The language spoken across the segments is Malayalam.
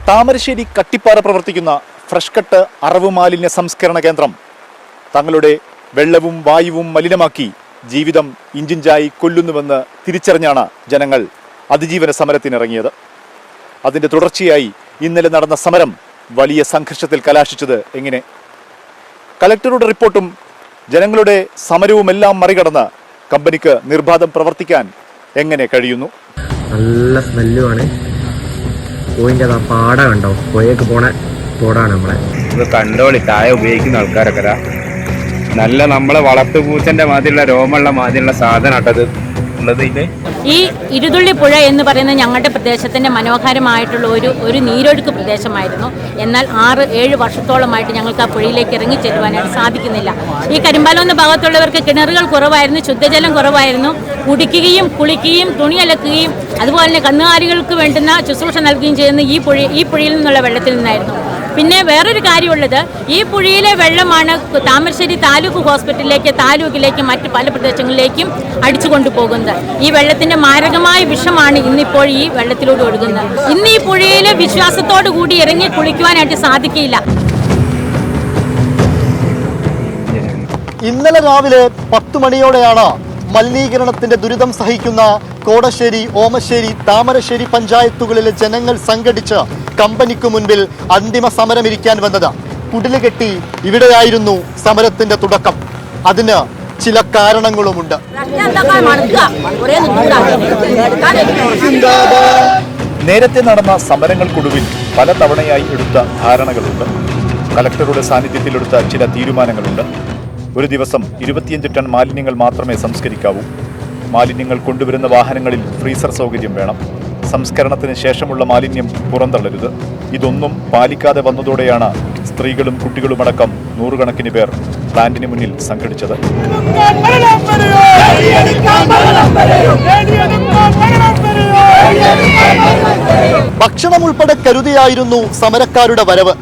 താമരശ്ശേരി കട്ടിപ്പാറ പ്രവർത്തിക്കുന്ന ഫ്രഷ് കട്ട് അറവ് മാലിന്യ സംസ്കരണ കേന്ദ്രം തങ്ങളുടെ വെള്ളവും വായുവും മലിനമാക്കി ജീവിതം ഇഞ്ചിഞ്ചായി കൊല്ലുന്നുവെന്ന് തിരിച്ചറിഞ്ഞാണ് ജനങ്ങൾ അതിജീവന സമരത്തിനിറങ്ങിയത്. അതിന്റെ തുടർച്ചയായി ഇന്നലെ നടന്ന സമരം വലിയ സംഘർഷത്തിൽ കലാശിച്ചത് എങ്ങനെ? കലക്ടറുടെ റിപ്പോർട്ടും ജനങ്ങളുടെ സമരവുമെല്ലാം മറികടന്ന് കമ്പനിക്ക് നിർബാധം പ്രവർത്തിക്കാൻ എങ്ങനെ കഴിയുന്നു? നല്ല സ്മെല്ലുമാണ്. കോയിൻ്റെ പാട കണ്ടോ? കോയൊക്കെ പോണ തോടാണ് നമ്മളെ. ഇത് കണ്ടോളി, ചായ ഉപയോഗിക്കുന്ന ആൾക്കാരൊക്കെ നല്ല നമ്മളെ വളർത്തുപൂച്ചന്റെ മാതിരിയുള്ള രോമമുള്ള മാതിരിയുള്ള സാധനമാട്ടത് ഉള്ളത്. ഈ ഇരുതുള്ളി പുഴ എന്ന് പറയുന്നത് ഞങ്ങളുടെ പ്രദേശത്തിൻ്റെ മനോഹരമായിട്ടുള്ള ഒരു നീരൊഴുക്ക് പ്രദേശമായിരുന്നു. എന്നാൽ 6-7 വർഷത്തോളമായിട്ട് ഞങ്ങൾക്ക് ആ പുഴയിലേക്ക് ഇറങ്ങി ചെല്ലുവാനായിട്ട് സാധിക്കുന്നില്ല. ഈ കരിമ്പാലം എന്ന ഭാഗത്തുള്ളവർക്ക് കിണറുകൾ കുറവായിരുന്നു, ശുദ്ധജലം കുറവായിരുന്നു. കുടിക്കുകയും കുളിക്കുകയും തുണി അലക്കുകയും അതുപോലെ തന്നെ കന്നുകാലികൾക്ക് വേണ്ടുന്ന ശുശ്രൂഷ നൽകുകയും ചെയ്യുന്ന ഈ പുഴയിൽ നിന്നുള്ള വെള്ളത്തിൽ നിന്നായിരുന്നു. പിന്നെ വേറൊരു കാര്യമുള്ളത്, ഈ പുഴയിലെ വെള്ളമാണ് താമരശ്ശേരി താലൂക്ക് ഹോസ്പിറ്റലിലേക്ക്, താലൂക്കിലേക്ക്, മറ്റ് പല പ്രദേശങ്ങളിലേക്കും അടിച്ചു കൊണ്ടുപോകുന്നത്. ഈ വെള്ളത്തിൻ്റെ മാരകമായ വിഷമാണ് ഇന്നിപ്പോൾ ഈ വെള്ളത്തിലൂടെ ഒഴുകുന്നത്. ഇന്ന് ഈ പുഴയിൽ വിശ്വാസത്തോടു കൂടി ഇറങ്ങി കുളിക്കുവാനായിട്ട് സാധിക്കില്ല. ഇന്നലെ രാവിലെ 10 മണിയോടെയാണ് മലിനീകരണത്തിന്റെ ദുരിതം സഹിക്കുന്ന കോടശ്ശേരി, ഓമശ്ശേരി, താമരശ്ശേരി പഞ്ചായത്തുകളിലെ ജനങ്ങൾ സംഘടിച്ച് കമ്പനിക്ക് മുൻപിൽ അന്തിമ സമരമിരിക്കാൻ വന്നത്. കുടിലുകെട്ടി ഇവിടെയായിരുന്നു സമരത്തിന്റെ തുടക്കം. അതിന് ചില കാരണങ്ങളുമുണ്ട്. നേരത്തെ നടന്ന സമരങ്ങൾക്കൊടുവിൽ പല തവണയായി എടുത്ത ധാരണകളുണ്ട്. കലക്ടറുടെ സാന്നിധ്യത്തിലെടുത്ത ചില തീരുമാനങ്ങളുണ്ട്. ഒരു ദിവസം 25 ടൺ മാലിന്യങ്ങൾ മാത്രമേ സംസ്കരിക്കാവൂ. മാലിന്യങ്ങൾ കൊണ്ടുവരുന്ന വാഹനങ്ങളിൽ ഫ്രീസർ സൗകര്യം വേണം. സംസ്കരണത്തിന് ശേഷമുള്ള മാലിന്യം പുറന്തള്ളരുത്. ഇതൊന്നും പാലിക്കാതെ വന്നതോടെയാണ് സ്ത്രീകളും കുട്ടികളുമടക്കം 100 കണക്കിന് പേർ പ്ലാന്റിന് മുന്നിൽ സംഘടിച്ചത്. ഭക്ഷണം ഉൾപ്പെടെ കരുതിയായിരുന്നു സമരക്കാരുടെ വരവ്.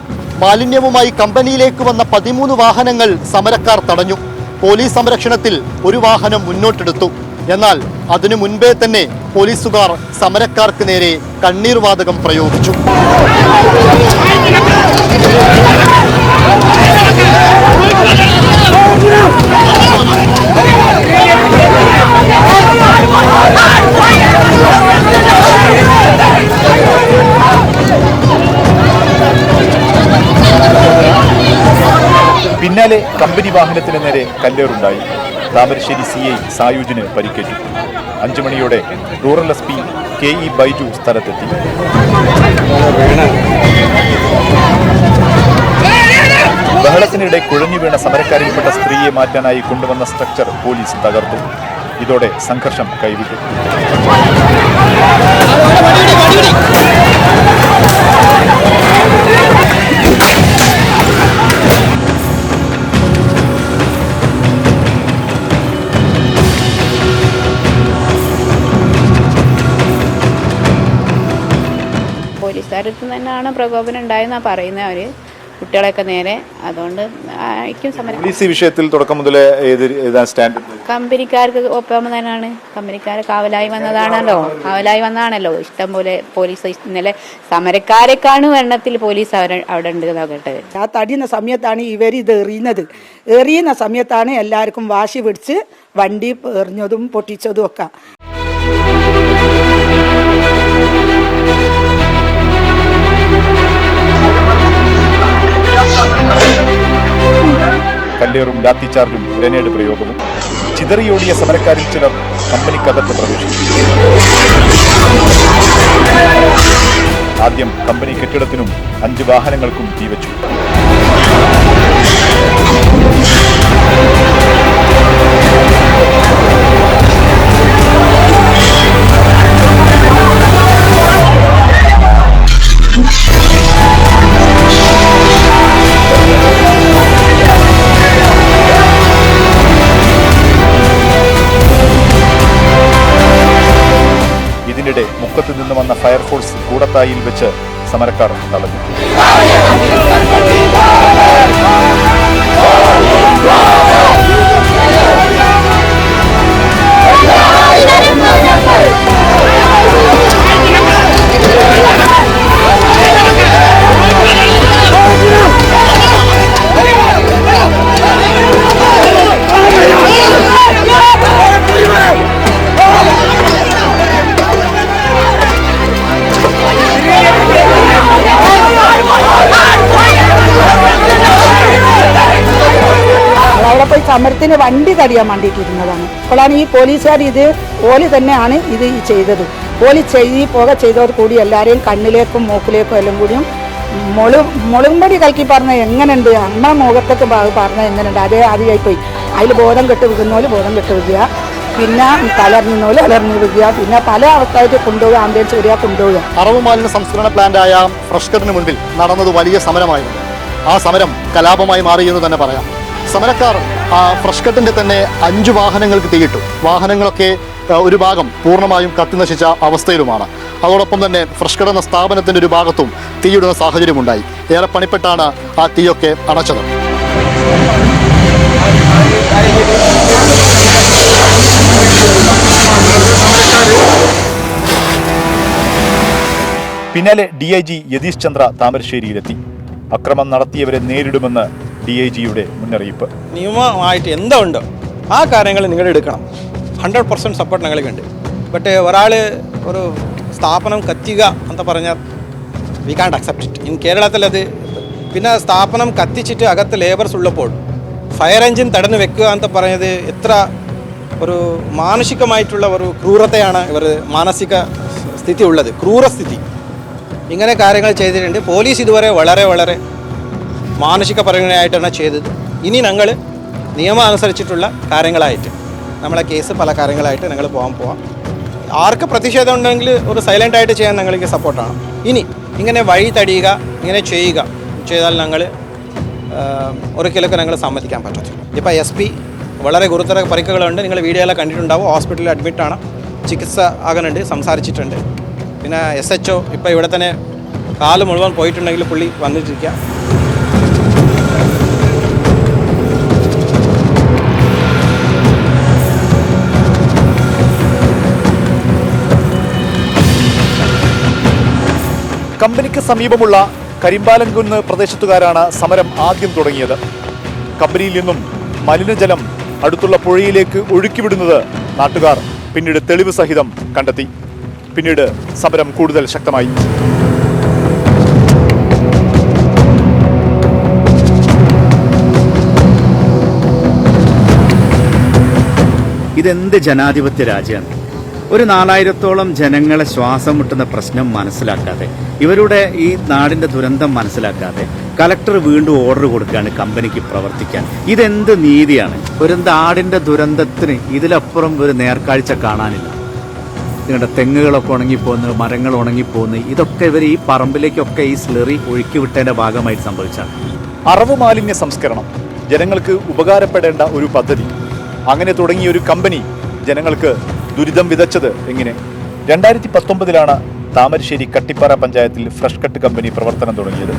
മാലിന്യവുമായി കമ്പനിയിലേക്ക് വന്ന 13 വാഹനങ്ങൾ സമരക്കാർ തടഞ്ഞു. പോലീസ് സംരക്ഷണത്തിൽ ഒരു വാഹനം മുന്നോട്ടെടുത്തു. എന്നാൽ അതിനു മുൻപേ തന്നെ പോലീസുകാർ സമരക്കാർക്ക് നേരെ കണ്ണീർ വാതകം പ്രയോഗിച്ചു. പിന്നാലെ കമ്പനി വാഹനത്തിന് നേരെ കല്ലേറുണ്ടായി. താമരശ്ശേരി CI സായുജിന് പരിക്കേറ്റു. 5 മണിയോടെ റൂറൽ SP KE ബൈജു സ്ഥലത്തെത്തി. ബഹളത്തിനിടെ കുഴഞ്ഞു വീണ സമരക്കാരിൽപ്പെട്ട സ്ത്രീയെ മാറ്റാനായി കൊണ്ടുവന്ന സ്ട്രക്ചർ പോലീസ് തകർത്തു. ഇതോടെ സംഘർഷം കൈവിട്ടു. പോലീസുകാരടുത്ത് തന്നെയാണ് പ്രകോപനം ഉണ്ടായെന്നാണ് പറയുന്നത് അവർ, കുട്ടികളെയൊക്കെ നേരെ. അതുകൊണ്ട് ആയിരിക്കും സമരം. പോലീസ് വിഷയത്തിൽ തുടക്കം മുതലേ സ്റ്റാൻഡ് കമ്പനിക്കാർക്ക് ഒപ്പം തന്നെയാണ്. കമ്പനിക്കാർ കാവലായി വന്നതാണല്ലോ. ഇഷ്ടം പോലെ പോലീസ് ഇന്നലെ സമരക്കാരെക്കാണ് എണ്ണത്തിൽ പോലീസ് അവിടെ ഉണ്ട് കേട്ടത്. ആ തടിയുന്ന സമയത്താണ് ഇവർ ഇത് എറിയുന്ന സമയത്താണ് എല്ലാവർക്കും വാശി പിടിച്ച് വണ്ടി എറിഞ്ഞതും പൊട്ടിച്ചതും ഒക്കെ. കല്ലേറും ലാത്തിച്ചാർജും ഗ്രനേഡ് പ്രയോഗവും. ചിതറിയോടിയ സമരക്കാരിൽ ചിലർ കമ്പനിക്കകത്ത് പ്രവേശിച്ചു. ആദ്യം കമ്പനി കെട്ടിടത്തിനും 5 വാഹനങ്ങൾക്കും തീവച്ചു. ഇതിനിടെ മുക്കത്ത് നിന്ന് വന്ന ഫയർഫോഴ്സ് കൂടത്തായിൽ വെച്ച് സമരക്കാർ തടഞ്ഞു. സമരത്തിന് വണ്ടി തടയാൻ വേണ്ടിയിട്ടിരുന്നതാണ്. അപ്പോഴാണ് ഈ പോലീസുകാർ ഓല് തന്നെയാണ് ഇത് ചെയ്തത്. ഓല് പുക ചെയ്തവർ കൂടി എല്ലാവരെയും കണ്ണിലേക്കും മൂക്കിലേക്കും എല്ലാം കൂടിയും മുളകുംപൊടി കലക്കി പറഞ്ഞാൽ എങ്ങനെയുണ്ട്, അമ്മ മുഖത്തൊക്കെ പറഞ്ഞാൽ എങ്ങനെയുണ്ട്, അതേ ആദ്യമായിപ്പോയി. അതിൽ ബോധം കെട്ട് വിൽക്കുന്നപോലെ ബോധം കെട്ട് വിൽക്കുക, പിന്നെ തലറിഞ്ഞ അലർന്നു വിൽക്കുക, പിന്നെ പല അവസ്ഥയായിട്ട് കൊണ്ടുപോവുക, ആംബുലൻസ് വരിക കൊണ്ടുപോവുക. അറവ് മാലിന്യ സംസ്കരണ പ്ലാന്റായ ഫ്രഷ് കട്ടിന് മുൻപിൽ നടന്നത് വലിയ സമരമായിരുന്നു. ആ സമരം കലാപമായി മാറിയെന്ന് തന്നെ പറയാം. സമരക്കാർ ഫ്രഷ് കട്ടിന്റെ തന്നെ 5 വാഹനങ്ങൾക്ക് തീയിട്ടു. വാഹനങ്ങളൊക്കെ ഒരു ഭാഗം പൂർണ്ണമായും കത്തിനശിച്ച അവസ്ഥയിലുമാണ്. അതോടൊപ്പം തന്നെ ഫ്രഷ് കട്ട് എന്ന സ്ഥാപനത്തിന്റെ ഒരു ഭാഗത്തും തീയിടുന്ന സാഹചര്യമുണ്ടായി. ഏറെ പണിപ്പെട്ടാണ് ആ തീയൊക്കെ അണച്ചത്. പിന്നാലെ DIG യതീഷ് ചന്ദ്ര താമരശ്ശേരിയിലെത്തി. അക്രമം നടത്തിയവരെ നേരിടുമെന്ന് DIGയുടെ മുന്നറിയിപ്പ്. നിയമമായിട്ട് എന്തുണ്ടോ ആ കാര്യങ്ങൾ നിങ്ങൾ എടുക്കണം. 100% സപ്പോർട്ട് ഞങ്ങൾക്കുണ്ട്. ബട്ട് ഒരാൾ ഒരു സ്ഥാപനം കത്തിക്കുക എന്ന് പറഞ്ഞാൽ വി കാണ്ട് അക്സെപ്റ്റ് ഇറ്റ്. ഇൻ കേരളത്തിലത് പിന്നെ സ്ഥാപനം കത്തിച്ചിട്ട് അകത്ത് ലേബേഴ്സ് ഉള്ളപ്പോൾ ഫയർ എഞ്ചിൻ തടഞ്ഞു വെക്കുക എന്ന് പറഞ്ഞത് എത്ര ഒരു മാനസികമായിട്ടുള്ള ഒരു ക്രൂരതയാണ് ഇവർ മാനസിക സ്ഥിതി ഉള്ളത്, ക്രൂരസ്ഥിതി. ഇങ്ങനെ കാര്യങ്ങൾ ചെയ്തിട്ടുണ്ട്. പോലീസ് ഇതുവരെ വളരെ വളരെ മാനസിക പരിഗണനയായിട്ടാണ് ചെയ്തത്. ഇനി ഞങ്ങൾ നിയമം അനുസരിച്ചിട്ടുള്ള കാര്യങ്ങളായിട്ട് നമ്മളെ കേസ് പല കാര്യങ്ങളായിട്ട് ഞങ്ങൾ പോവാം. ആർക്ക് പ്രതിഷേധം ഉണ്ടെങ്കിൽ ഒരു സൈലൻ്റ് ആയിട്ട് ചെയ്യാൻ ഞങ്ങൾക്ക് സപ്പോർട്ടാണ്. ഇനി ഇങ്ങനെ വഴി തടിയുക, ഇങ്ങനെ ചെയ്താൽ ഞങ്ങൾ ഒരിക്കലൊക്കെ ഞങ്ങൾ സമ്മതിക്കാൻ പറ്റത്തില്ല. ഇപ്പോൾ SP വളരെ ഗുരുതര പരിക്കുകളുണ്ട്. നിങ്ങൾ വീഡിയോയിലെല്ലാം കണ്ടിട്ടുണ്ടാവും. ഹോസ്പിറ്റലിൽ അഡ്മിറ്റാണ്, ചികിത്സ ആകുന്നുണ്ട്, സംസാരിച്ചിട്ടുണ്ട്. പിന്നെ SHO ഇപ്പോൾ ഇവിടെ തന്നെ കാല് മുഴുവൻ പോയിട്ടുണ്ടെങ്കിൽ പുള്ളി വന്നിട്ടിരിക്കുക. കമ്പനിക്ക് സമീപമുള്ള കരിമ്പാലംകുന്ന് പ്രദേശത്തുകാരാണ് സമരം ആദ്യം തുടങ്ങിയത്. കമ്പനിയിൽ നിന്നും മലിനജലം അടുത്തുള്ള പുഴയിലേക്ക് ഒഴുക്കിവിടുന്നത് നാട്ടുകാർ പിന്നീട് തെളിവ് സഹിതം കണ്ടെത്തി. പിന്നീട് സമരം കൂടുതൽ ശക്തമായി. ഇതെന്ത് ജനാധിപത്യ രാജ്യമാണ്? ഒരു 4000-ഓളം ജനങ്ങളെ ശ്വാസം മുട്ടുന്ന പ്രശ്നം മനസ്സിലാക്കാതെ, ഇവരുടെ ഈ നാടിന്റെ ദുരന്തം മനസ്സിലാക്കാതെ കലക്ടർ വീണ്ടും ഓർഡർ കൊടുക്കുകയാണ് കമ്പനിക്ക് പ്രവർത്തിക്കാൻ. ഇതെന്ത് നീതിയാണ്? ഒരു നാടിന്റെ ദുരന്തത്തിന് ഇതിലപ്പുറം ഒരു നേർക്കാഴ്ച കാണാനില്ല. നിങ്ങളുടെ തെങ്ങുകളൊക്കെ ഉണങ്ങിപ്പോകുന്നു, മരങ്ങൾ ഉണങ്ങിപ്പോകുന്നു. ഇതൊക്കെ ഇവർ ഈ പറമ്പിലേക്കൊക്കെ ഈ സ്ലറി ഒഴുക്കി വിട്ടതിന്റെ ഭാഗമായിട്ട് സംഭവിച്ചാണ്. അറവ് മാലിന്യ സംസ്കരണം ജനങ്ങൾക്ക് ഉപകാരപ്പെടേണ്ട ഒരു പദ്ധതി. അങ്ങനെ തുടങ്ങിയ ഒരു കമ്പനി ജനങ്ങൾക്ക് ദുരിതം വിതച്ചത് എങ്ങനെ? 2019 താമരശ്ശേരി കട്ടിപ്പാറ പഞ്ചായത്തിൽ ഫ്രഷ് കട്ട് കമ്പനി പ്രവർത്തനം തുടങ്ങിയത്.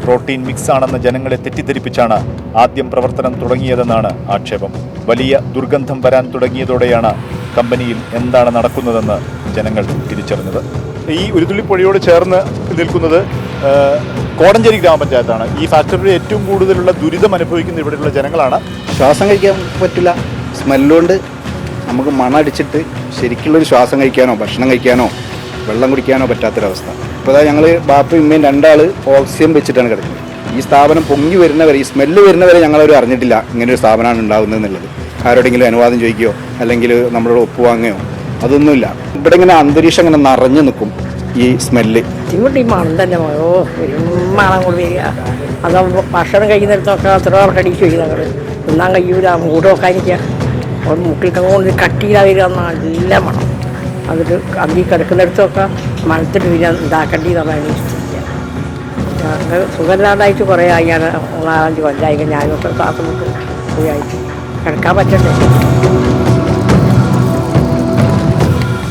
പ്രോട്ടീൻ മിക്സ് ആണെന്ന് ജനങ്ങളെ തെറ്റിദ്ധരിപ്പിച്ചാണ് ആദ്യം പ്രവർത്തനം തുടങ്ങിയതെന്നാണ് ആക്ഷേപം. വലിയ ദുർഗന്ധം വരാൻ തുടങ്ങിയതോടെയാണ് കമ്പനിയിൽ എന്താണ് നടക്കുന്നതെന്ന് ജനങ്ങൾ തിരിച്ചറിഞ്ഞത്. ഈ ഉരുതുള്ളിപ്പുഴയോട് ചേർന്ന് നിൽക്കുന്നത് കോടഞ്ചേരി ഗ്രാമപഞ്ചായത്താണ്. ഈ ഫാക്ടറിയുടെ ഏറ്റവും കൂടുതലുള്ള ദുരിതം അനുഭവിക്കുന്ന ഇവിടെയുള്ള ജനങ്ങളാണ്. ശ്വാസം കഴിക്കാൻ പറ്റില്ല, സ്മെല്ലുകൊണ്ട് നമുക്ക് മണടിച്ചിട്ട് ശരിക്കുള്ളൊരു ശ്വാസം കഴിക്കാനോ ഭക്ഷണം കഴിക്കാനോ വെള്ളം കുടിക്കാനോ പറ്റാത്തൊരവസ്ഥ. ഇപ്പോൾ ഞങ്ങൾ ബാപ്പയും ഉമ്മയും 2 ആൾ ഓക്സിജൻ വെച്ചിട്ടാണ് കിടക്കുന്നത്. ഈ സ്ഥാപനം പൊങ്ങി വരുന്നവരെ, ഈ സ്മെല്ല് വരുന്നവരെ ഞങ്ങളവർ അറിഞ്ഞിട്ടില്ല ഇങ്ങനൊരു സ്ഥാപനമാണ് ഉണ്ടാകുന്നത് എന്നുള്ളത്. ആരോടെങ്കിലും അനുവാദം ചോദിക്കുകയോ അല്ലെങ്കിൽ നമ്മളോട് ഒപ്പുവാങ്ങുകയോ അതൊന്നുമില്ല. ഇവിടെ ഇങ്ങനെ അന്തരീക്ഷം ഇങ്ങനെ നിറഞ്ഞു നിൽക്കും ഈ സ്മെല്ല്. ഇങ്ങോട്ട് ഈ മണം തന്നെ മണം കൊണ്ട് വരിക. അത് ഭക്ഷണം കഴിക്കുന്നിടത്തൊക്കെ അത്ര കടിച്ചു വയ്ക്കും. ഞങ്ങൾ തിന്നാൻ കഴിയൂല, മൂട് വെക്കാനിരിക്കുക. മുക്കിൽ കൊണ്ട് കട്ട് ചെയ്താൽ വരിക, നല്ല മണം. അതിട്ട് അതിൽ കിടക്കുന്നിടത്തൊക്കെ മണത്തിട്ട് വരിക, ഇതാക്കേണ്ടതാണ് ഇഷ്ടമില്ല. ഞങ്ങൾ സുഖമില്ലാതായിട്ട് കുറേ ആയി. ഞാൻ 4-5 കൊല്ലമായി ഞാനൊക്കെ ശ്വാസം മുട്ട് പോയായിട്ട് കിടക്കാൻ പറ്റണ്ടേ.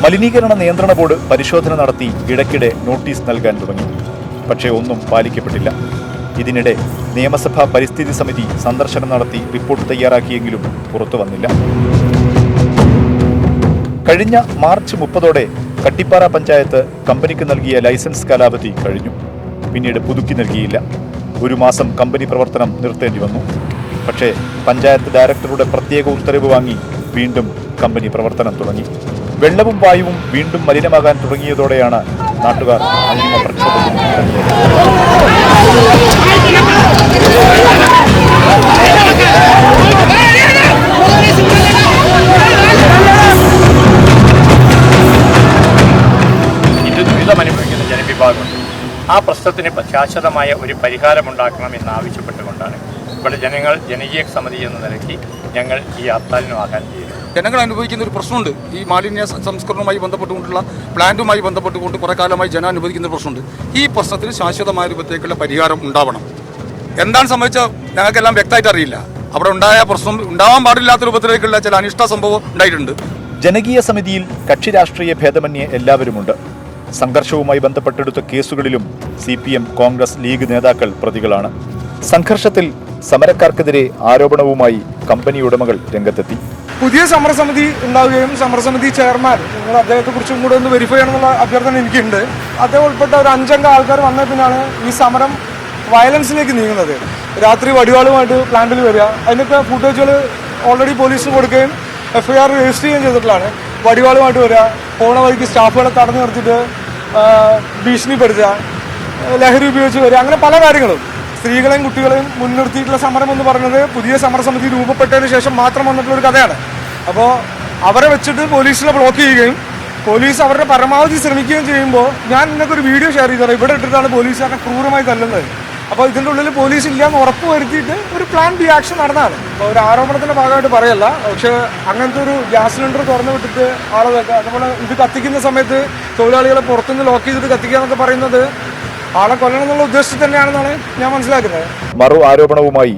മലിനീകരണ നിയന്ത്രണ ബോർഡ് പരിശോധന നടത്തി ഇടയ്ക്കിടെ നോട്ടീസ് നൽകാൻ തുടങ്ങി. പക്ഷേ ഒന്നും പാലിക്കപ്പെട്ടില്ല. ഇതിനിടെ നിയമസഭാ പരിസ്ഥിതി സമിതി സന്ദർശനം നടത്തി റിപ്പോർട്ട് തയ്യാറാക്കിയെങ്കിലും പുറത്തു വന്നില്ല. കഴിഞ്ഞ മാർച്ച് 30 കട്ടിപ്പാറ പഞ്ചായത്ത് കമ്പനിക്ക് നൽകിയ ലൈസൻസ് കാലാവധി കഴിഞ്ഞു. പിന്നീട് പുതുക്കി നൽകിയില്ല. 1 മാസം കമ്പനി പ്രവർത്തനം നിർത്തേണ്ടി വന്നു. പക്ഷേ പഞ്ചായത്ത് ഡയറക്ടറുടെ പ്രത്യേക ഉത്തരവ് വാങ്ങി വീണ്ടും കമ്പനി പ്രവർത്തനം തുടങ്ങി. വെള്ളവും വായുവും വീണ്ടും മലിനമാകാൻ തുടങ്ങിയതോടെയാണ് നാട്ടുകാർ അന്തിമ പ്രക്ഷോഭത്തിന് ഇറങ്ങിയത്. ഇത് ദുരിതമനുഭവിക്കുന്ന ജനവിഭാഗമുണ്ട്. ആ പ്രശ്നത്തിന് ശാശ്വതമായ ഒരു പരിഹാരമുണ്ടാക്കണമെന്നാവശ്യപ്പെട്ടുകൊണ്ടാണ് ഇവിടെ ജനകീയ സമിതി എന്ന നിലയ്ക്ക് ഞങ്ങൾ ഈ ഹർത്താലിന് ആഹ്വാനം ചെയ്യുന്നത്. ജനങ്ങൾ അനുഭവിക്കുന്ന ഒരു പ്രശ്നമുണ്ട്. ഈ മാലിന്യ സംസ്കരണവുമായി ബന്ധപ്പെട്ടുകൊണ്ടുള്ള പ്ലാന്റുമായി ബന്ധപ്പെട്ടുകൊണ്ട് കുറേ കാലമായി ജനം അനുഭവിക്കുന്ന ഒരു പ്രശ്നമുണ്ട്. ഈ പ്രശ്നത്തിന് ശാശ്വതമായ രൂപത്തേക്കുള്ള പരിഹാരം ഉണ്ടാവണം. എന്താണ് സംഭവിച്ചാൽ ഞങ്ങൾക്കെല്ലാം വ്യക്തമായിട്ട് അറിയില്ല. അവിടെ ഉണ്ടായ പ്രശ്നം ഉണ്ടാവാൻ പാടില്ലാത്ത രൂപത്തിലേക്കുള്ള ചില അനിഷ്ട സംഭവം ഉണ്ടായിട്ടുണ്ട്. ജനകീയ സമിതിയിൽ കക്ഷി രാഷ്ട്രീയ ഭേദമന്യേ എല്ലാവരുമുണ്ട്. സംഘർഷവുമായി ബന്ധപ്പെട്ടെടുത്ത കേസുകളിലും CPM, കോൺഗ്രസ്, ലീഗ് നേതാക്കൾ പ്രതികളാണ്. സംഘർഷത്തിൽ സമരക്കാർക്കെതിരെ ആരോപണവുമായി കമ്പനി ഉടമകൾ രംഗത്തെത്തി. പുതിയ സമരസമിതി ഉണ്ടാവുകയും സമരസമിതി ചെയർമാൻ നിങ്ങൾ അദ്ദേഹത്തെക്കുറിച്ചും കൂടെ ഒന്ന് വെരിഫൈ ചെയ്യണമെന്നുള്ള അഭ്യർത്ഥന എനിക്കുണ്ട്. അദ്ദേഹം ഉൾപ്പെട്ട ഒരു 5 ആൾക്കാർ വന്ന പിന്നാണ് ഈ സമരം വയലൻസിലേക്ക് നീങ്ങുന്നത്. രാത്രി വടിവാളുമായിട്ട് പ്ലാന്റിൽ വരിക, അതിനൊക്കെ ഫുട്ടേജുകൾ ഓൾറെഡി പോലീസിന് കൊടുക്കുകയും FIR രജിസ്റ്റർ ചെയ്യുകയും ചെയ്തിട്ടുള്ളതാണ്. വടിവാളുമായിട്ട് വരിക, പോണ വഴിക്ക് സ്റ്റാഫുകളെ തടഞ്ഞു നിർത്തിയിട്ട് ഭീഷണിപ്പെടുത്തുക, ലഹരി ഉപയോഗിച്ച് വരിക, അങ്ങനെ പല കാര്യങ്ങളും. സ്ത്രീകളെയും കുട്ടികളെയും മുൻനിർത്തിയിട്ടുള്ള സമരം എന്ന് പറയുന്നത് പുതിയ സമരസമിതി രൂപപ്പെട്ടതിന് ശേഷം മാത്രം വന്നിട്ടുള്ള ഒരു കഥയാണ്. അപ്പോൾ അവരെ വെച്ചിട്ട് പോലീസിനെ ബ്ലോക്ക് ചെയ്യുകയും പോലീസ് അവരുടെ പരമാവധി ശ്രമിക്കുകയും ചെയ്യുമ്പോൾ ഞാൻ നിങ്ങൾക്ക് ഒരു വീഡിയോ ഷെയർ ചെയ്തത് ഇവിടെ ഇട്ടിട്ടാണ് പോലീസുകാരനെ ക്രൂരമായി തല്ലുന്നത്. അപ്പോൾ ഇതിൻ്റെ ഉള്ളിൽ പോലീസ് ഇല്ലാന്ന് ഉറപ്പ് വരുത്തിയിട്ട് ഒരു പ്ലാൻ ബി ആക്ഷൻ നടന്നതാണ്. അപ്പോൾ ഒരു ആരോപണത്തിൻ്റെ ഭാഗമായിട്ട് പറയല്ല, പക്ഷേ അങ്ങനത്തെ ഒരു ഗ്യാസ് സിലിണ്ടർ തുറന്നു വിട്ടിട്ട് ആളെ വെക്കുക, അതുപോലെ ഇത് കത്തിക്കുന്ന സമയത്ത് തൊഴിലാളികളെ പുറത്തുനിന്ന് ലോക്ക് ചെയ്തിട്ട് കത്തിക്കുക എന്നൊക്കെ പറയുന്നത് ആളെ കൊല്ലണം എന്നുള്ള ഉദ്ദേശത്തിൽ തന്നെയാണെന്നാണ് ഞാൻ മനസ്സിലാക്കുന്നത്. മറു ആരോപണവുമായി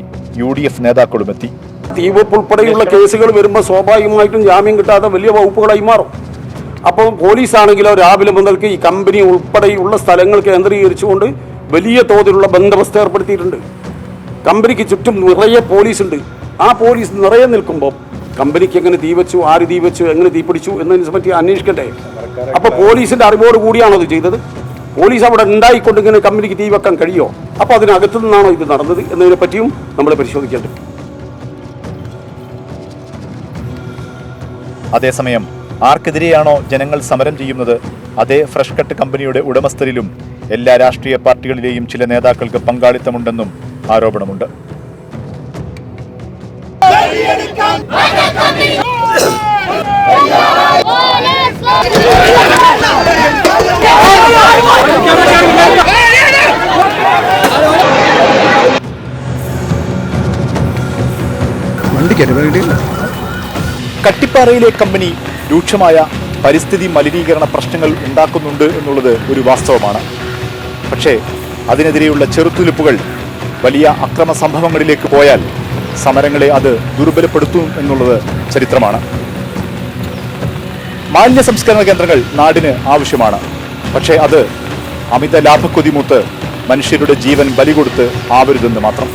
UDF നേതാക്കളും എത്തി. തീവെപ്പ് ഉൾപ്പെടെയുള്ള കേസുകൾ വരുമ്പോൾ സ്വാഭാവികമായിട്ടും ജാമ്യം കിട്ടാത്ത വലിയ വകുപ്പുകളായി മാറും. അപ്പോൾ പോലീസാണെങ്കിലോ രാവിലെ മുതൽക്ക് ഈ കമ്പനി ഉൾപ്പെടെയുള്ള സ്ഥലങ്ങൾ കേന്ദ്രീകരിച്ചുകൊണ്ട് വലിയ തോതിലുള്ള ബന്ദോബസ്ത് ഏർപ്പെടുത്തിയിട്ടുണ്ട്. കമ്പനിക്ക് ചുറ്റും നിറയെ പോലീസുണ്ട്. ആ പോലീസ് നിറയെ നിൽക്കുമ്പോൾ കമ്പനിക്ക് എങ്ങനെ തീവച്ചു, ആര് തീവച്ചു, എങ്ങനെ തീപിടിച്ചു എന്നതിനെ പറ്റി അന്വേഷിക്കട്ടെ. അപ്പോൾ പോലീസിന്റെ അറിവോട് കൂടിയാണോ ഇത് ചെയ്തത്? പോലീസ് അവിടെ ഉണ്ടായിക്കൊണ്ട് ഇങ്ങനെ കമ്പനിക്ക് തീ വെക്കാൻ കഴിയുമോ? അപ്പോൾ അതിനകത്തു നിന്നാണോ ഇത് നടന്നത് എന്നതിനെ പറ്റിയും നമ്മൾ പരിശോധിക്കേണ്ടത്. അതേസമയം ആർക്കെതിരെയാണോ ജനങ്ങൾ സമരം ചെയ്യുന്നത് അതേ ഫ്രഷ് കട്ട് കമ്പനിയുടെ ഉടമസ്ഥരിലും എല്ലാ രാഷ്ട്രീയ പാർട്ടികളിലെയും ചില നേതാക്കൾക്ക് പങ്കാളിത്തമുണ്ടെന്നും ആരോപണമുണ്ട്. കട്ടിപ്പാറയിലെ കമ്പനി രൂക്ഷമായ പരിസ്ഥിതി മലിനീകരണ പ്രശ്നങ്ങൾ ഉണ്ടാക്കുന്നുണ്ട് എന്നുള്ളത് ഒരു വാസ്തവമാണ്. പക്ഷേ അതിനെതിരെയുള്ള ചെറുത്തുനിൽപ്പുകൾ വലിയ അക്രമ സംഭവങ്ങളിലേക്ക് പോയാൽ സമരങ്ങളെ അത് ദുർബലപ്പെടുത്തും എന്നുള്ളത് ചരിത്രമാണ്. മാലിന്യ സംസ്കരണ കേന്ദ്രങ്ങൾ നാടിന് ആവശ്യമാണ്. പക്ഷേ അത് അമിത ലാഭക്കൊതിമൂത്ത് മനുഷ്യരുടെ ജീവൻ ബലി കൊടുത്ത് ആവരുതെന്ന് മാത്രം.